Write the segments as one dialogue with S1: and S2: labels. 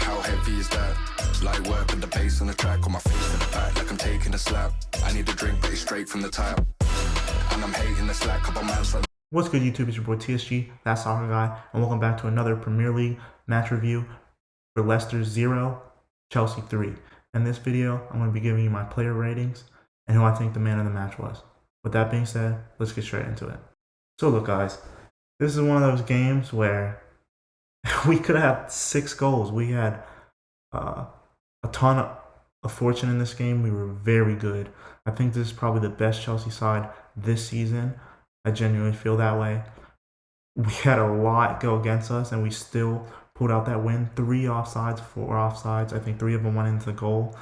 S1: How heavy is that? Light work with the bass on the track, on my face to the back like I'm taking a slap. I need a drink, but it's straight from the tap. And I'm hating the slack, couple man's like.
S2: What's good, YouTube? It's your boy TSG, that soccer guy, and welcome back to another Premier League match review for Leicester 0, Chelsea 3. In this video, I'm going to be giving you my player ratings and who I think the man of the match was. With that being said, let's get straight into it. So look, guys, this is one of those games where we could have had 6 goals. We had a ton of fortune in this game. We were very good. I think this is probably the best Chelsea side this season. I genuinely feel that way. We had a lot go against us, and we still pulled out that win. 3 offsides, 4 offsides. I think 3 of them went into the goal.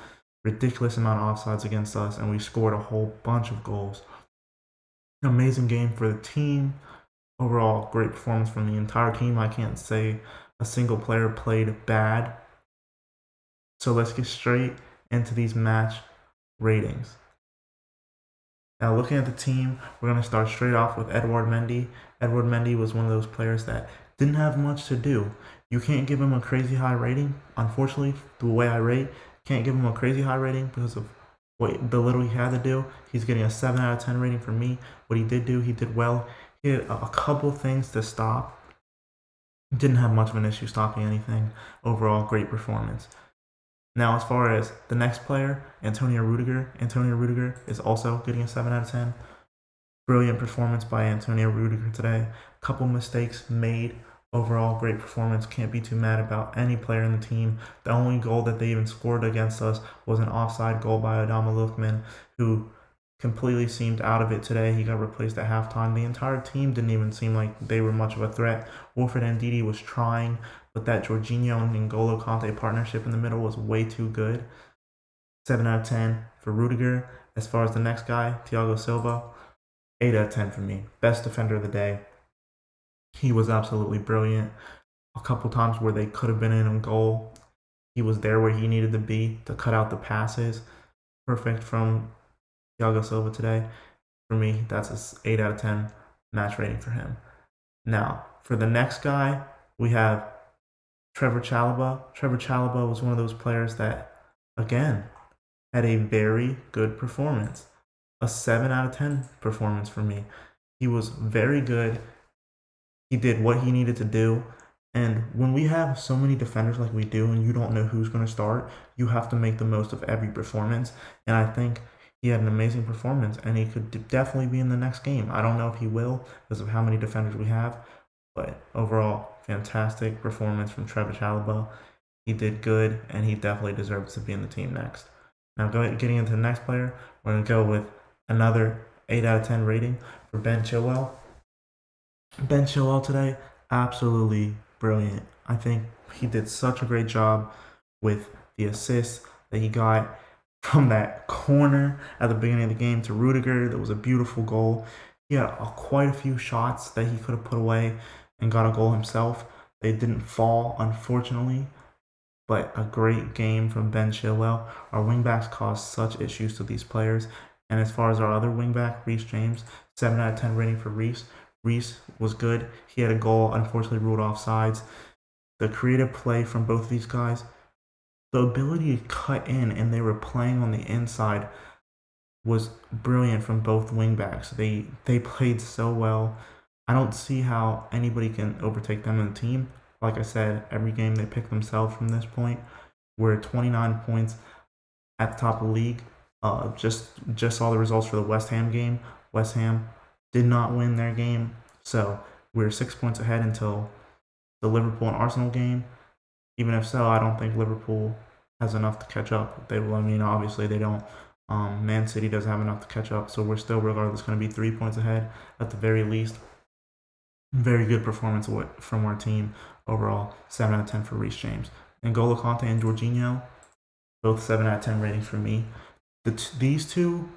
S2: Ridiculous amount of offsides against us, and we scored a whole bunch of goals. Amazing game for the team. Overall, great performance from the entire team. I can't say a single player played bad. So let's get straight into these match ratings. Now, looking at the team, we're going to start straight off with Edouard Mendy. Edouard Mendy was one of those players that didn't have much to do. You can't give him a crazy high rating. Unfortunately, the way I rate, can't give him a crazy high rating because of the little he had to do. He's getting a 7 out of 10 rating from me. What he did do, he did well. He had a couple things to stop. Didn't have much of an issue stopping anything. Overall, great performance. Now, as far as the next player, Antonio Rudiger. Antonio Rudiger is also getting a 7 out of 10. Brilliant performance by Antonio Rudiger today. Couple mistakes made. Overall, great performance. Can't be too mad about any player in the team. The only goal that they even scored against us was an offside goal by Adama Lookman, who completely seemed out of it today. He got replaced at halftime. The entire team didn't even seem like they were much of a threat. Wilfred Ndidi was trying, but that Jorginho and N'Golo Kante partnership in the middle was way too good. 7 out of 10 for Rudiger. As far as the next guy, Thiago Silva, 8 out of 10 for me. Best defender of the day. He was absolutely brilliant. A couple times where they could have been in on goal, he was there where he needed to be to cut out the passes. Perfect from Thiago Silva today. For me, that's an 8 out of 10 match rating for him. Now, for the next guy, we have Trevor Chalobah. Trevor Chalobah was one of those players that, again, had a very good performance. A 7 out of 10 performance for me. He was very good. He did what he needed to do. And when we have so many defenders like we do and you don't know who's going to start, you have to make the most of every performance. And I think he had an amazing performance, and he could definitely be in the next game. I don't know if he will because of how many defenders we have, but overall, fantastic performance from Trevor Chalobah. He did good, and he definitely deserves to be in the team next. Now, getting into the next player, we're going to go with another 8 out of 10 rating for Ben Chilwell. Ben Chilwell today, absolutely brilliant. I think he did such a great job with the assists that he got from that corner at the beginning of the game to Rudiger. That was a beautiful goal. He had quite a few shots that he could have put away and got a goal himself. They didn't fall, unfortunately, but a great game from Ben Chilwell. Our wingbacks caused such issues to these players. And as far as our other wingback, Reece James, 7 out of 10 rating for Reece. Reece was good. He had a goal, unfortunately ruled offsides. The creative play from both of these guys, the ability to cut in, and they were playing on the inside, was brilliant from both wingbacks. They played so well. I don't see how anybody can overtake them in the team. Like I said, every game they pick themselves from this point. We're at 29 points at the top of the league. Just saw the results for the West Ham game. West Ham did not win their game, so we're 6 points ahead until the Liverpool and Arsenal game. Even if so, I don't think Liverpool has enough to catch up. Obviously they don't. Man City doesn't have enough to catch up, so we're still, regardless, going to be 3 points ahead at the very least. Very good performance from our team overall. 7 out of 10 for Reece James. N'Golo Kante and Jorginho, both 7 out of 10 ratings for me. These two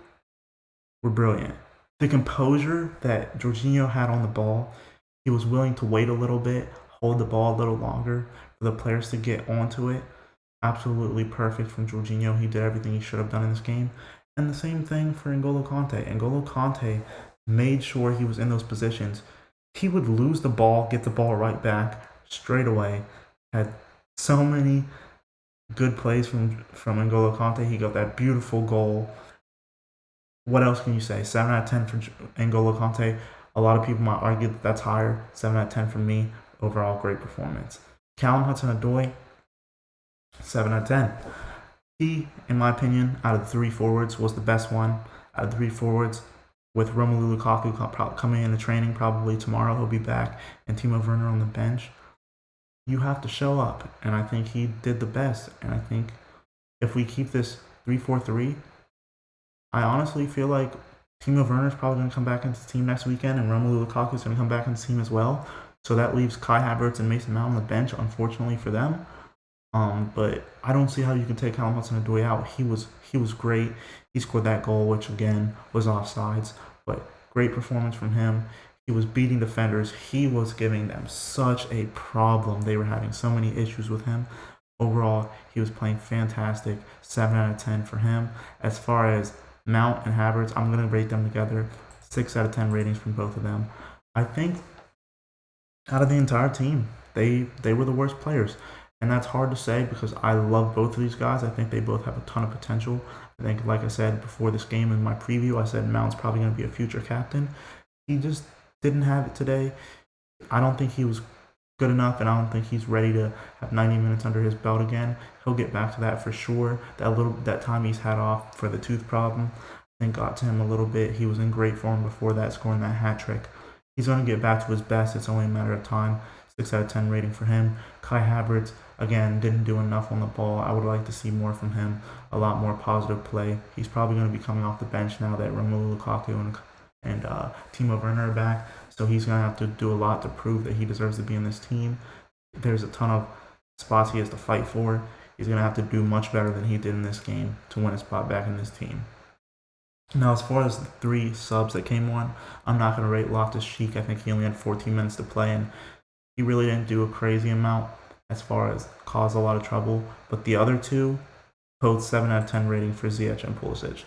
S2: were brilliant. The composure that Jorginho had on the ball, he was willing to wait a little bit, hold the ball a little longer for the players to get onto it. Absolutely perfect from Jorginho. He did everything he should have done in this game. And the same thing for N'Golo Kante. N'Golo Kante made sure he was in those positions. He would lose the ball, get the ball right back straight away. Had so many Good plays from N'Golo Kante. He got that beautiful goal. What else can you say? 7 out of 10 for N'Golo Kante. A lot of people might argue that that's higher. 7 out of 10 for me. Overall, great performance. Callum Hudson-Odoi, 7 out of 10. He, in my opinion, out of the three forwards, was the best one. Out of the three forwards, with Romelu Lukaku coming into training probably tomorrow, he'll be back, and Timo Werner on the bench. You have to show up, and I think he did the best. And I think if we keep this 3-4-3, I honestly feel like Timo Werner is probably going to come back into the team next weekend, and Romelu Lukaku is going to come back into the team as well. So that leaves Kai Havertz and Mason Mount on the bench, unfortunately for them. But I don't see how you can take Callum Hudson-Odoi out. He was great. He scored that goal, which again was offsides, but great performance from him. He was beating defenders. He was giving them such a problem. They were having so many issues with him. Overall, he was playing fantastic. 7 out of 10 for him. As far as Mount and Havertz, I'm going to rate them together. 6 out of 10 ratings from both of them. I think out of the entire team, they were the worst players. And that's hard to say because I love both of these guys. I think they both have a ton of potential. I think, like I said before this game in my preview, I said Mount's probably going to be a future captain. He just didn't have it today. I don't think he was good enough, and I don't think he's ready to have 90 minutes under his belt again. He'll get back to that for sure. That time he's had off for the tooth problem, I think got to him a little bit. He was in great form before that, scoring that hat trick. He's going to get back to his best. It's only a matter of time. 6 out of 10 rating for him. Kai Havertz, again, didn't do enough on the ball. I would like to see more from him, a lot more positive play. He's probably going to be coming off the bench now that Romelu Lukaku and Timo Werner are back. So he's going to have to do a lot to prove that he deserves to be in this team. There's a ton of spots he has to fight for. He's going to have to do much better than he did in this game to win a spot back in this team. Now, as far as the three subs that came on, I'm not going to rate Loftus-Cheek. I think he only had 14 minutes to play, and he really didn't do a crazy amount as far as cause a lot of trouble. But the other two, both 7 out of 10 rating for Ziyech and Pulisic.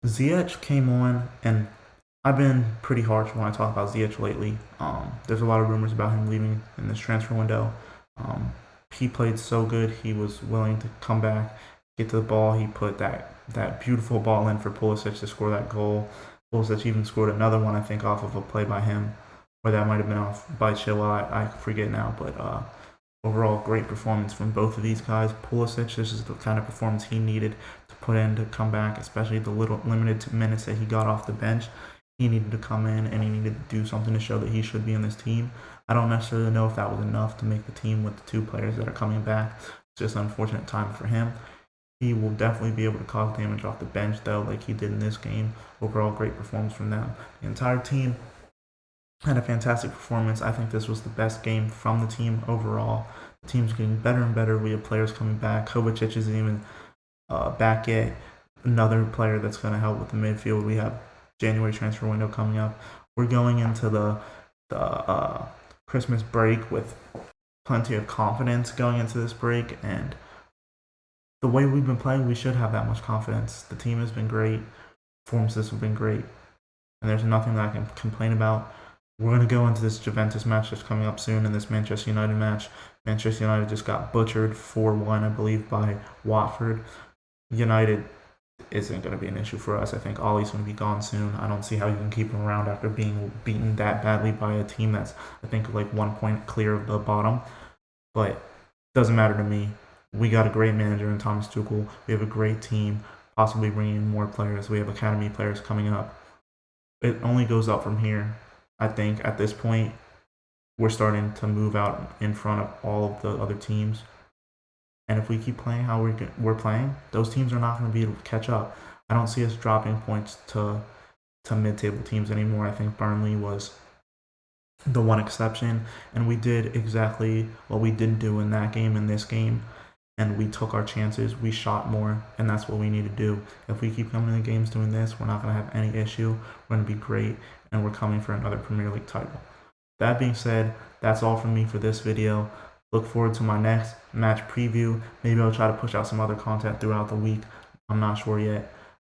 S2: Ziyech came on, and I've been pretty harsh when I talk about Ziyech lately. There's a lot of rumors about him leaving in this transfer window. He played so good. He was willing to come back, get to the ball. He put that beautiful ball in for Pulisic to score that goal. Pulisic even scored another one, I think, off of a play by him, or that might have been off by Chilwell. I forget now, but overall, great performance from both of these guys. Pulisic, this is the kind of performance he needed to put in to come back, especially the little limited minutes that he got off the bench. He needed to come in and he needed to do something to show that he should be in this team. I don't necessarily know if that was enough to make the team with the two players that are coming back. It's just an unfortunate time for him. He will definitely be able to cause damage off the bench, though, like he did in this game. Overall, great performance from them. The entire team had a fantastic performance. I think this was the best game from the team overall. The team's getting better and better. We have players coming back. Kovacic isn't even back yet. Another player that's going to help with the midfield. We have January transfer window coming up. We're going into the Christmas break with plenty of confidence going into this break, and the way we've been playing, we should have that much confidence. The team has been great. Performances have been great, and there's nothing that I can complain about. We're going to go into this Juventus match that's coming up soon, and this Manchester United match. Manchester United just got butchered 4-1, I believe, by Watford. United isn't going to be an issue for us. I think Ollie's going to be gone soon. I don't see how you can keep him around after being beaten that badly by a team that's, I think, like 1 point clear of the bottom. But it doesn't matter to me. We got a great manager in Thomas Tuchel. We have a great team, possibly bringing in more players. We have academy players coming up. It only goes up from here. I think at this point, we're starting to move out in front of all of the other teams. And if we keep playing how we're playing, those teams are not going to be able to catch up. I don't see us dropping points to mid-table teams anymore. I think Burnley was the one exception, and we did exactly what we didn't do in that game in this game, and we took our chances. We shot more, and that's what we need to do. If we keep coming to the games doing this, we're not going to have any issue. We're going to be great, and we're coming for another Premier League title. That being said, that's all from me for this video. Look forward to my next match preview. Maybe I'll try to push out some other content throughout the week. I'm not sure yet.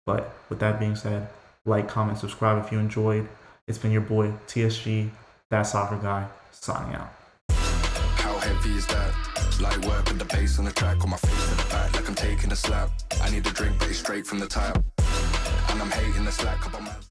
S2: But with that being said, like, comment, subscribe if you enjoyed. It's been your boy, TSG, That Soccer Guy, signing out.
S1: How heavy is that? Light work with the bass on the track, on my face to the back like I'm taking a slap. I need a drink, but it's straight from the tap. And I'm hating the slack, couple man.